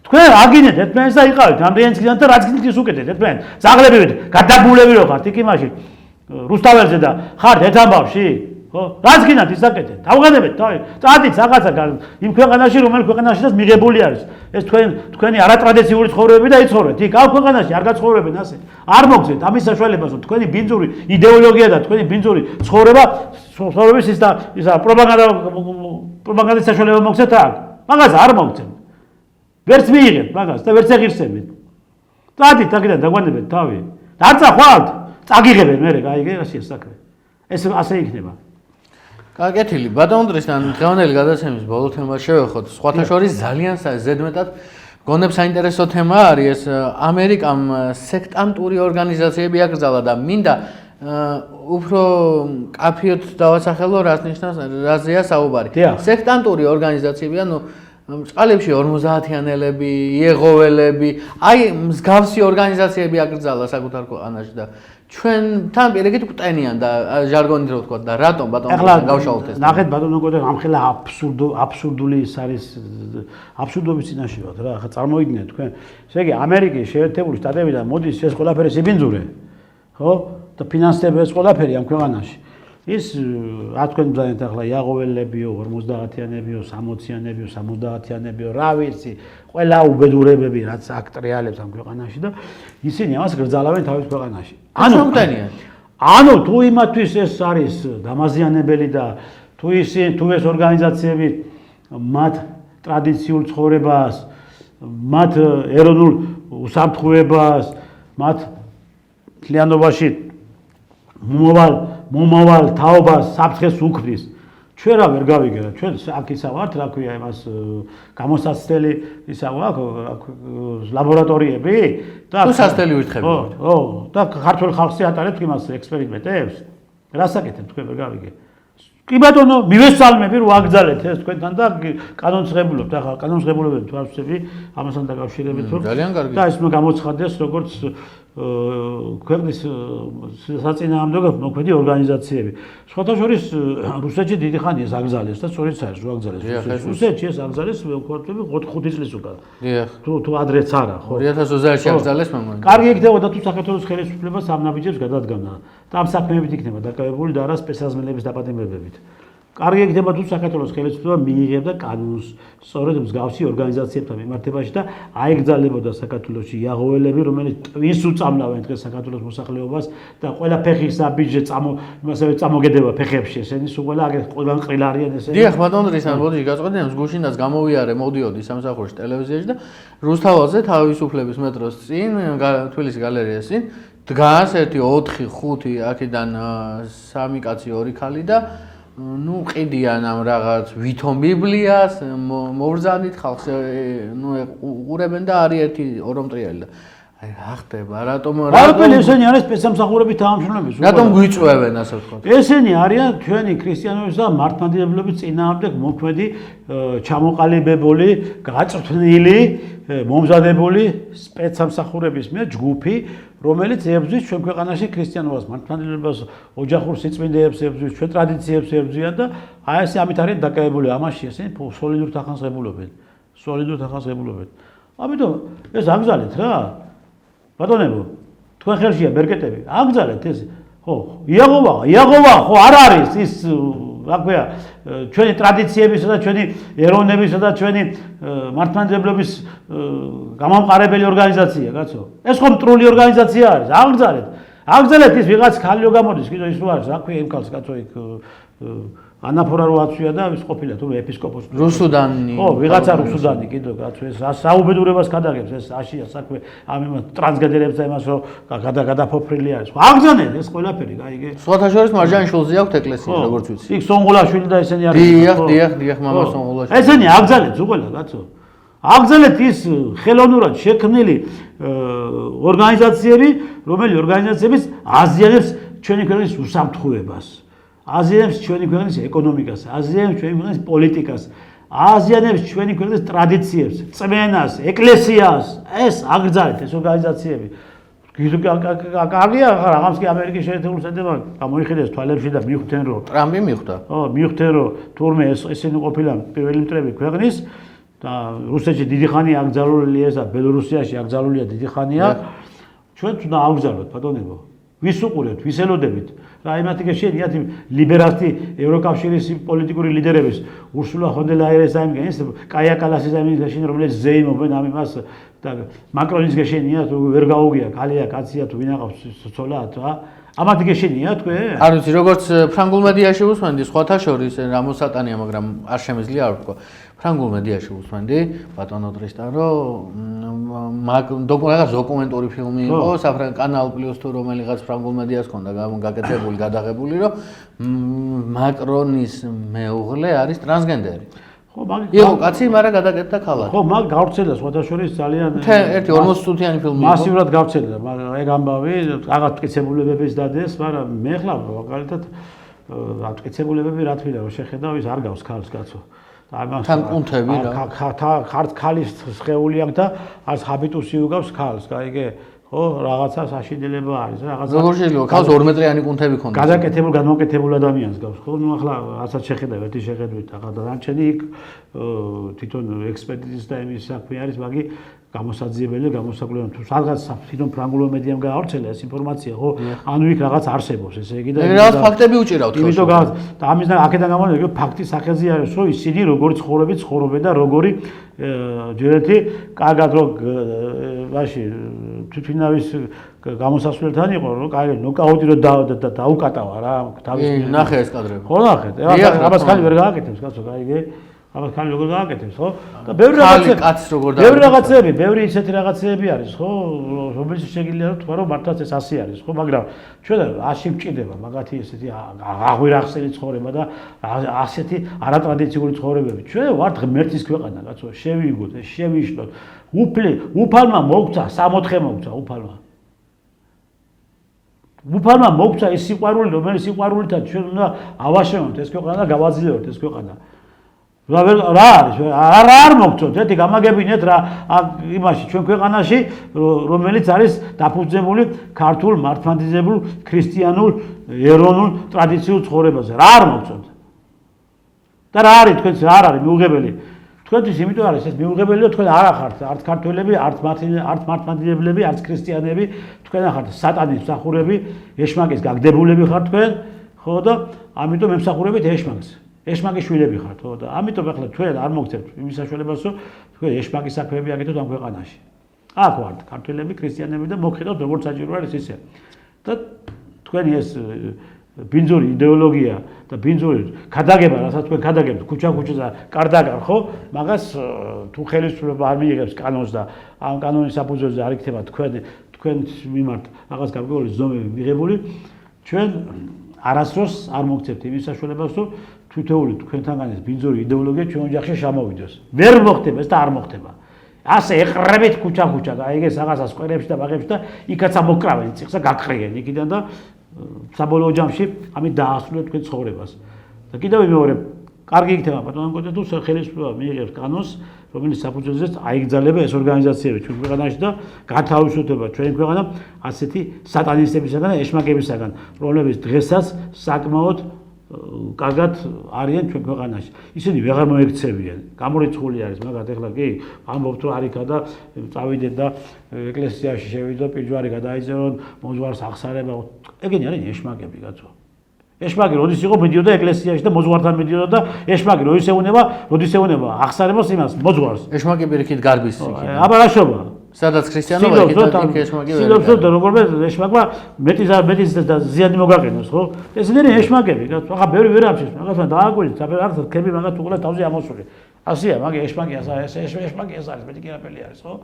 თქვენ აგინეთ ერთმანეთს და იყავით ამდენიც გიდან და რაც გინდით უკეთეთ ერთმანეთს. ზაღლებივით, გადაგულები რო ხართ იქ იმაში რუსთაველზე და ხართ ერთ ამბავში. ხო? რაც გინდით ისაკეთეთ. დავღანებეთ თავი. წადით რაღაცა იმ ქვეყანაში რომელ ქვეყანაშიც მიღებული არის. ეს თქვენი არატრადიციული ცხოვრებები და იცხოვრეთ. იქ ამ ქვეყანაში არ გაცხოვრებენ ასე. არ მოგცეთ ამის საშუალებას რომ თქვენი ბინძური იდეოლოგია და თქვენი ბინძური ცხოვრების ისა პროპაგანდის საშუალება მოგცეთ აქ. მაგას არ მოგცეთ. ვერც მიიღეთ მაგას და ვერც ეღირსებით. წადით აქედან დაგვანებეთ თავი. არ წახვალთ, წაგიღებენ მერე, გაიგე ასე საქმე. ეს ასე იქნება. კაკეთილი, ბატონ დრისთან დღევანდელი გადაცემის ბოლო თემა შევეხოთ. სხვათა შორის ძალიან ზედმეტად გონებ საინტერესო თემა არის ეს ამერიკამ სექტანტური ორგანიზაციები აკრძალა და მინდა უფრო კაფიოთ დავასახელო რას ნიშნავს რაზეა საუბარი. სექტანტური ორგანიზაციები, ანუ წყალებში 50-იანელები, იეღოველები, აი მსგავსი ორგანიზაციები აკრძალა საკუთარ ქვეყანაში და ჩვენთან პირიქით გვტენიან და ჟარგონით რო ვთქვა და რატომ ბატონო გავშალოთ ეს. ნახეთ ბატონო გოდე ამხელა აბსურდული ის არის აბსურდობის წინაშე ვართ რა. ახლა წარმოიდგინეთ თქვენ. ესე იგი ამერიკის შეერთებული შტატებიდან მოდის ეს ყველაფერი სიბინძურე. ხო? და ფინანსდება ეს ყველაფერი ამ ქვეყანაში. ის რა თქვენ ბრძანეთ ახლა იაღოველებიო, 50-იანებიო, 60-იანებიო, 70-იანებიო, რა ვიცი, ყველა უბედურებები რაც აქ ტრიალებს ამ ქვეყანაში და ისინი ამას გრძალავენ თავის ქვეყანაში. ანუ თუ იმათთვის ეს არის დამაზიანებელი და თუ ეს ორგანიზაციები მათ ტრადიციულ ცხოვრებას, მათ ეროვნულ უსაფრთხოებას, მათ მთლიანობაში მომავალ თაობას საფრთხეს უქმნის. ჩვენ რა ვერ გავიგერა, ჩვენ აქ ისა ვართ, რა ქვია იმას გამოსაცდელი ისა ვაქვს ლაბორატორიები და თუ სასწრელი ვირთხები. ხო, და ქართულ ხალხს ატარებთ იმას ექსპერიმენტებს. რა საკეთებთ თქვენ ვერ გავიგე. კი ბატონო, მივესალმები რომ აგძალეთ ეს თქვენთან და კანონმდებლობთ. ახლა კანონმდებლობები თვალსწრები ამასთან დაკავშირებით რომ ძალიან კარგი. და ის გამოცხადდეს როგორც ქვეყნის საწინააღმდეგო მოქმედი ორგანიზაციები. სხვათა შორის რუსეთში დიდი ხანია აგზალეს და სწორედ არის რო აგზალეს. რუსეთში ეს აგზალეს მოვკვდები 5 წლის უკან. დიახ. თუ ადრეც არა, ხო. 2020-ში აგზალეს მომენტი. კარგი იქნებოდა თუ საქართველოს ხელისუფლებას ამ ნაბიჯებს გადადგამდა და ამ საქმეებით იქნება დაკავებული და არა სპეციალიზმების დაპატიმრებებით. კარგი იქნება თუ საქართველოს ხელისუფლება მიიღებდა კანონს სწორედ მსგავსი ორგანიზაციებთან მიმართებაში და აეგზალებოდა საქართველოში იაღოველები, რომელიც ტვინს უწამლავენ დღეს საქართველოს მოსახლეობას და ყველა ფეხის აბიჯე იმასავე წამოგედება ფეხებში ესენი სულ ყველა ყრილ არიან ესენი. დიახ, ბატონ რისან, მოდი გაწყვეტენ, გუშინაც გამოვიარე, მოდიოდი სამსახურში ტელევიზიაში და რუსთაველზე თავისუფლების მეტროს წინ, თბილისის გალერეის წინ დგას ერთი 4-5 აქედან 3 კაცი 2 ქალი და ну ყიდიან ამ რაღაც ვითომ ბიბლიას მოვრძანით ხალხს ну უყურებენ და არის ერთი ორომტრიალი და აი რა ხდება რატომ ესენი არის სპეცსამსახურების თანამშრომლები რატომ გვიწვევენ ასე ვთქვათ ესენი არიან ჩვენი ქრისტიანობის და მართლმადიდებლობის წინააღმდეგ მოქმედი ჩამოყალიბებული გაწვრთნილი მომზადებული სპეცსამსახურების მიერ ჯგუფი რომელიც ებრძვის ჩვენ ქვეყანაში ქრისტიანობას, მართლმადიდებლობას, ოჯახურ სიწმინდეებს ებრძვის, ჩვენ ტრადიციებს ებრძვიან და აი ესე ამით არიან დაკავებული ამაში ესენი სოლიდურ თანხას ღებულობენ. ამიტომ ეს აგზალეთ რა. ბატონებო, თქვენ ხელშია ბერკეტები, აგზალეთ ეს. ხო, იაღოვა, ხო არ არის ის რა ქვია, ჩვენი ტრადიციებისა და ჩვენი ეროვნებისა და ჩვენი მართლმადიდებლობის გამამყარებელი ორგანიზაცია, კაცო. ეს ხომ მტრული ორგანიზაცია არის, აგზალეთ ის ვიღაც ქალიო გამოდის, კიდე ის რო არის, რა ქვია იმ ქალს, კაცო, იქ ანაფორა რო აცვია და ის ყოფილა თუ ეპისკოპოსი. რუსუდანი. ხო, ვიღაცა რუსუდანი კიდე, კაცო, ეს საუბედურებას გადაგებს, ეს აშია საქმე, ამ ტრანსგენერებს და იმას რო გადაფოფრილი არის. აგზანენ ეს ყველაფერი, გაიგე. სხვათა შორის მარჯანიშვილზე აქვთ ეკლესია, როგორც ვიცი. იქ სონღულაშვილი და ესენი არის. დიახ, მამა სონღულაშვილი. ესენი აგზალეთ უყველა, კაცო. აგზალეთ ის ხელოვნურად შექმნილი ორგანიზაციები, რომელი ორგანიზაციების აზიანებს ჩვენი ქვეყნის უსაფრთხოებას. აზიანებს ჩვენი ქვეყნის ეკონომიკას, აზიანებს ჩვენი ქვეყნის პოლიტიკას, აზიანებს ჩვენი ქვეყნის ტრადიციებს, წმენას, ეკლესიას. ეს აგზალეთ ეს ორგანიზაციები. კარგია, რაღაც კი ამერიკის შეერთებული შტატებმა გამოიხედეს თვალებში და მიხვდნენ რომ ტრამპი მიხვდა. ხო, მიხვდნენ რომ თურმე ესენი ყოფილა პირველი მტრები ქვეყნის და რუსეთში დიდი ხანია აკრძალული ეს და ბელორუსიაში აკრძალულია დიდი ხანია. ჩვენ თუნდა ავგზავნოთ ბატონებო. ვის უყურებთ, ვის ელოდებით? რა იმათი გეშენიათ ლიბერალისტი ევროკავშირის პოლიტიკური ლიდერების ურსულა ფონ დერ ლაიერის აიმგენს, კაია კალასის აიმგენს გეშენია, რომელიც ზეიმობენ ამ იმას და მაკრონის გეშენიათ, ვერ გაუგია, კალია, კაცია თუ ვინ აყავს ცოლად რა. ამათი გეშენია თქვენ? არ ვიცი, როგორც ფრანგულ მედიაში უსმენდი, სხვათა შორის რამოსატანია, მაგრამ არ შემიძლია არ ვთქვა. ფრანგულ მედიაში უსმენდი ბატონო ტრისტან, რომ რაღაც დოკუმენტური ფილმი იყო, კანალ პლუს თუ რომელიღაც ფრანგულ მედიას ჰქონდა გაკეთებული, გადაღებული, რომ მაკრონის მეუღლე არის ტრანსგენდერი. ხო, იყო კაცი, მაგრამ გადაკეთდა ქალაქი. ხო, მაგ გავრცელდა სხვათა შორის ძალიან ერთი 40 წუთიანი ფილმი იყო. მასიურად გავრცელდა, მაგრამ ეგ ამბავი რაღაც მტკიცებულებების დადეს, მაგრამ მე ხლა მაგალითად მტკიცებულებები რა თქმა უნდა შეხედავ ის არ გავს ქალს კაცო. თან კუნთები რა. ხართ ქალის სხეული აქვს და არც ჰაბიტუსი უგავს ქალს, გაიგე? ხო, რაღაცა საშინელება არის, რაღაცა. როგორ შეიძლება ქალს 2 მეტრიანი კუნთები ქონდეს? გადამოკეთებულ ადამიანს გავს, ხო? ნუ ახლა რასაც შეხედა ერთი შეხედვით, ახლა დანარჩენი იქ თვითონ ექსპერტიზის და იმის საქმე არის, მაგი გამოსაძიებელი, გამოსაკვლევი თუ სადღაც თვითონ ფრანგულო მედიამ გაავრცელა ეს ინფორმაცია, ხო? ანუ იქ რაღაც არსებობს, ესე იგი და რაღაც ფაქტები უჭირავთ ხელს. იმიტომ და ამისგან აქედან გამომდინარე, ფაქტის სახეზე არის, რომ ისინი როგორი ცხოვრობენ და როგორი ჯერეთი კარგად რო ვაში თვითინავის გამოსასვლელთან იყო, რომ კაი ნოკაუტი რო დაუკატავა რა, თავის ნახე ეს კადრები. ხო ნახე, აბას ხალი ვერ გააკეთებს, კაცო, კაი აბა ხალი როგორ გააკეთებს, ხო? და ბევრი რაღაცები, ბევრი ისეთი რაღაცები არის, ხო? რომელიც შეიძლება თქვა რომ მართლაც ეს 100 არის, ხო? მაგრამ ჩვენ 100 მჭირდება, მაგათი ესეთი აღვირახსენი ცხოვრება და ასეთი არატრადიციული ცხოვრებები. ჩვენ ვართ ღმერთის ქვეყანა, კაცო, შევიგოთ, შევიშლოთ. უფალმა მოგცა, 64 მოგცა უფალმა. უფალმა მოგცა ეს სიყვარული, რომელიც სიყვარულითაც ჩვენ უნდა ავაშენოთ ეს ქვეყანა და გავაძლიეროთ ეს ქვეყანა. რა არის არ მოგწოთ ერთი გამაგებინეთ რა იმაში ჩვენ ქვეყანაში რომელიც არის დაფუძნებული ქართულ მართლმადიდებულ ქრისტიანულ ეროვნულ ტრადიციულ ცხოვრებაზე რა არ მოგწოთ და რა არის თქვენც არ არის მიუღებელი თქვენთვის იმიტომ არის ეს მიუღებელია თქვენ არ ახართ არც ქართველები არც მართლმადიდებლები არც ქრისტიანები თქვენ ახართ სატანის მსახურები ეშმაკის გაგდებულები ხართ თქვენ ხო და ამიტომ ემსახურებით ეშმაკს ეშმაკის შვილები ხართ, ხო და ამიტომ ახლა თქვენ არ მოგწევთ იმის საშუალებას, რომ თქვენ ეშმაკის საქმეები აკეთოთ ამ ქვეყანაში. აქ ვართ ქართველები, ქრისტიანები და მოგხედავთ როგორც საჭირო არის ისე. და თქვენი ეს ბინძური იდეოლოგია და ბინძური ქადაგება, რასაც თქვენ ქადაგებთ ქუჩა-ქუჩა და კარდაგარ, ხო? მაგას თუ ხელისუფლება არ მიიღებს კანონს და ამ კანონის საფუძველზე არ იქნება თქვენს მიმართ რაღაც გარკვეული ზომები მიღებული, ჩვენ არასდროს არ მოგწევთ იმის საშუალებას, რომ თითოეული თქვენთანგან ეს ბინძური იდეოლოგია ჩვენ ოჯახში შემოვიდეს. ვერ მოხდება ეს და არ მოხდება. ასე ეყრებით ქუჩა-ქუჩა, გაიგეს რაღაცას სკვერებში და ბაღებში და იქაც ამოკრავენ წიხს და გაკრიენ იქიდან და საბოლოო ჯამში ამით დაასრულეთ თქვენ ცხოვრებას. და კიდევ მეორე, კარგი იქნება ბატონო მკვეთრე თუ ხელისუფლება მიიღებს კანონს, რომელიც საფუძველზეც აიგზავნება ეს ორგანიზაციები ჩვენ ქვეყანაში და გათავისუფლდება ჩვენი ქვეყანა ასეთი სატანისტებისაგან და ეშმაკებისაგან, რომლებიც დღესაც საკმაოდ კარგად არიან ჩვენ ქვეყანაში. ისინი ვეღარ მოექცევიან. გამორიცხული არის, მაგათ ეხლა კი ამბობთ რომ არიქა და წავიდეთ და ეკლესიაში შევიდო, პირჯვარი გადაიწერონ, მოძღვარს აღსარება. ეგენი არიან ეშმაკები, კაცო. ეშმაკი როდის იყო მიდიოდა ეკლესიაში და მოძღვართან მიდიოდა და ეშმაკი როდის ეუნება აღსარებას იმას მოძღვარს. ეშმაკი პირიქით გარბის იქ. აბა რა შობა? სადაც ქრისტიანობა იქ ეშმაკი ვერ. სილობსო და როგორმე ეშმაკმა მეტი და ზიანი მოგაყენოს, ხო? ესენი ეშმაკები, კაცო. ახლა ბევრი ვერ ამჩეს, მაგასთან დააკვირდით, საფერად ქები მაგათ უყურეთ თავზე ამოსული. ასია, მაგი ეშმაკი ეს ეშმაკი ეს არის, მეტი კერაპელი არის, ხო?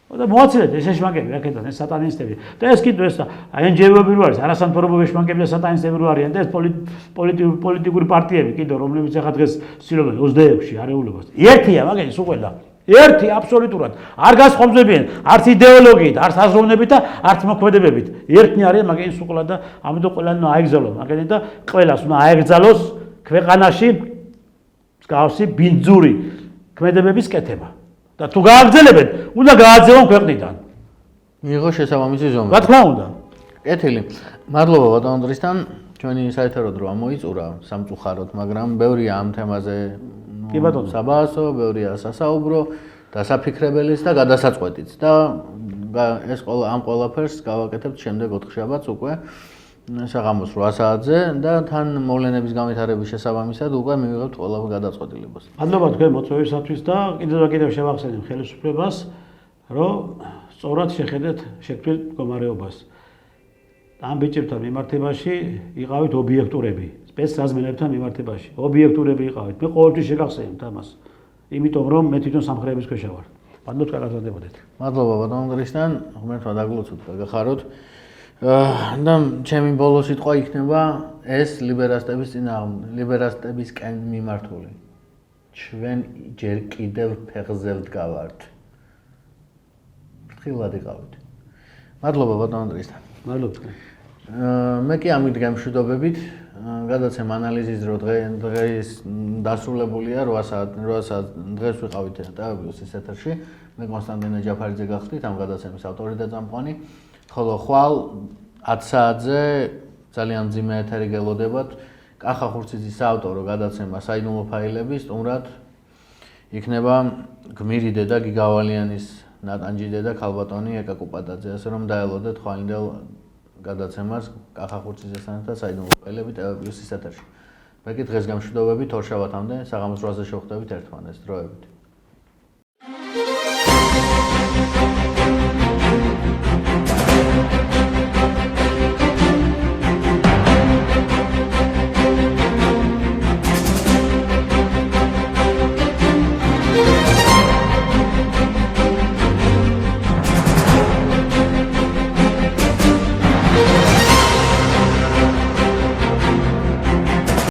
და მოაცილეთ ეს ეშმაკები აქედან ეს სატანისტები და ეს კიდევ ეს NGO-ები რო არის არასამთავრობო ეშმაკები და სატანისტები რო არიან და ეს პოლიტიკური პარტიები კიდევ რომლებიც ახლა დღეს ცდილობენ 26-ში არეულობას ერთია მაგენი სულ ყველა ერთი აბსოლუტურად არ გასხომზებიან არც იდეოლოგიით არც აზროვნებით და არც მოქმედებებით ერთნი არიან მაგენი სულ ყველა და ამიტომ ყველანი აეგზალოს მაგენი და ყველას უნდა აეგზალოს ქვეყანაში მსგავსი ბინძური ქმედებების კეთება და თუ გააგრძელებენ, უნდა გააძევონ ქვეყნიდან. მიიღო შესაბამისი ზომა. რა თქმა უნდა. კეთილი. მადლობა ბატონ დრისთან. ჩვენი საერთო დრო ამოიწურა სამწუხაროდ, მაგრამ ბევრია ამ თემაზე საბაასო, ბევრია სასაუბრო, დასაფიქრებელის და გადასაწყვეტიც და ეს ამ ყველაფერს გავაკეთებთ შემდეგ 4 შაბათს უკვე საღამოს 8 საათზე და თან მოვლენების განვითარების შესაბამისად უკვე მივიღებთ ყველა გადაწყვეტილებას. მადლობა თქვენ მოწვევისათვის და კიდევ შევახსენებ ხელისუფლებას, რომ სწორად შეხედეთ შექმნილ მდგომარეობას. ამ ბიჭებთან მიმართებაში იყავით ობიექტურები, სპეცრაზმენებთან მიმართებაში. ობიექტურები იყავით. მე ყოველთვის შეგახსენებთ ამას. იმიტომ რომ მე თვითონ სამხრების ქვეშ ვარ. მადლობთ გაგრძელებოდეთ. მადლობა ბატონ დრისთან, ღმერთმა დაგლოცოთ, გაგახაროთ. და ჩემი ბოლო სიტყვა იქნება ეს ლიბერასტებისკენ მიმართული. ჩვენ ჯერ კიდევ ფეხზე ვდგავართ. ფრთხილად იყავით. მადლობა ბატონ დრისთან. მადლობთ. მე კი ამით გამშვიდობებით გადაცემა ანალიზის დრო დღეს დასრულებულია 8 საათ დღეს ვიყავით ტელევიზიის ეთერში მე კონსტანტინე ჯაფარიძე გახდით ამ გადაცემის ავტორი და წამყვანი ხოლო ხვალ 10 საათზე ძალიან მძიმე ეთერი გელოდებათ კახა ხურციძის საავტორო გადაცემა საიდუმლო ფაილები სტუმრად იქნება გმირი დედა გიგავალიანის ნატანჯი დედა ქალბატონი ეკა კუპატაძე ასე რომ დაელოდეთ ხვალინდელ გადაცემას კახა ხურციძესთან და საიდუმლო ფაილები ტელევიზიის ეთერში. მე კი დღეს გამშვიდობებით ორ შაბათამდე საღამოს 8-ზე შევხვდებით ერთმანეთს დროებით.